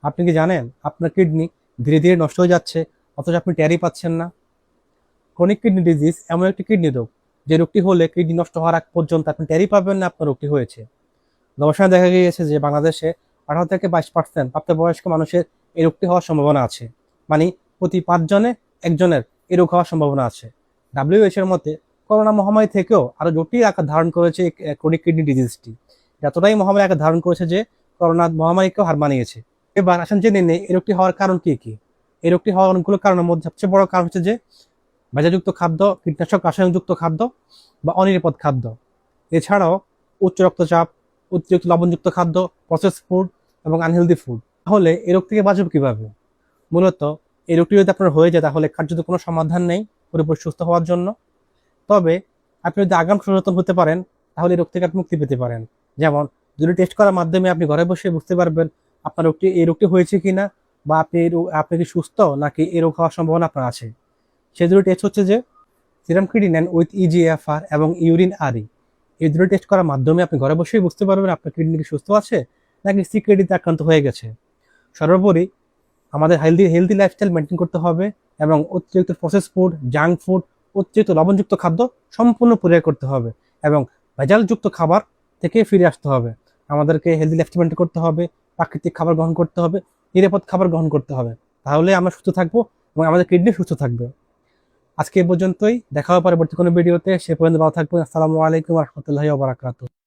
আপনি কি জানেন আপনার কিডনি ধীরে ধীরে নষ্ট হয়ে যাচ্ছে, অথচ আপনি টেরই পাচ্ছেন না? ক্রনিক কিডনি ডিজিজ এমন একটি কিডনি রোগ, যে রোগটি হলে কিডনি নষ্ট হওয়ার আগ পর্যন্ত আপনি টেরই পাবেন না আপনার রোগটি হয়েছে। গবেষণায় দেখা গিয়েছে যে বাংলাদেশে 18 থেকে 22% প্রাপ্তবয়স্ক মানুষের এই রোগটি হওয়ার সম্ভাবনা আছে। মানে প্রতি 5 জনে একজনের এই রোগ হওয়ার সম্ভাবনা আছে। WHO এর মতে করোনা মহামারী থেকেও আরো জটিল আকার ধারণ করেছে এই ক্রনিক কিডনি ডিজিজটি। এতটাই মহামারী আকার ধারণ করেছে যে করোনা মহামারীকেও হার মানিয়েছে। এবার আসেন জেনে নেই এই রোগটি হওয়ার কারণ কি কি। এই রোগটি হওয়ার অনেকগুলো কারণের মধ্যে সবচেয়ে বড় কারণ হচ্ছে যে ভেজালযুক্ত খাদ্য, কীটনাশক, রাসায়নিকযুক্ত খাদ্য বা অনিরাপদ খাদ্য। এছাড়াও উচ্চ রক্তচাপ, অতিরিক্ত লবণযুক্ত খাদ্য, প্রসেস ফুড এবং আনহেলদি ফুড। তাহলে এই রোগ থেকে বাঁচব কিভাবে? মূলত এই রোগটি যদি আপনার হয়ে যায় তাহলে কার্যত কোনো সমাধান নেই পুরোপুরি সুস্থ হওয়ার জন্য। তবে আপনি যদি আগাম সচেতন হতে পারেন তাহলে এই রোগ থেকে আপনি মুক্তি পেতে পারেন। যেমন যদি টেস্ট করার মাধ্যমে আপনি ঘরে বসে বুঝতে পারবেন আপনার এই রোগটি হয়েছে কিনা, বা আপনি কি সুস্থ নাকি এই রোগ হওয়ার সম্ভাবনা আপনার আছে। সেই দুটো টেস্ট হচ্ছে যে সিরাম ক্রিয়েটিনিন উইথ ইজিএফআর এবং ইউরিন আরই। এই দুটো টেস্ট করার মাধ্যমে আপনি ঘরে বসেই বুঝতে পারবেন আপনার কিডনি কি সুস্থ আছে নাকি সিকিউরিটিতে আক্রান্ত হয়ে গেছে। সর্বোপরি আমাদের হেলদি হেলদি লাইফস্টাইল মেনটেন করতে হবে এবং অতিরিক্ত প্রসেস ফুড, জাঙ্ক ফুড, অতিরিক্ত লবণযুক্ত খাদ্য সম্পূর্ণ পরিহার করতে হবে এবং ভেজালযুক্ত খাবার থেকে ফিরে আসতে হবে। আমাদেরকে হেলদি লাইফস্টাইল মেনটেন করতে হবে, প্রাকৃতিক খাবার গ্রহণ করতে হবে, নিরাপদ খাবার গ্রহণ করতে হবে। তাহলে আমরা সুস্থ থাকবো এবং আমাদের কিডনি সুস্থ থাকবে। আজকে এ পর্যন্তই, দেখা হবে পরবর্তী কোনো ভিডিওতে। সে পর্যন্ত ভালো থাকবেন। আসসালামু আলাইকুম ওয়া রাহমাতুল্লাহি ওয়া বারাকাতুহু।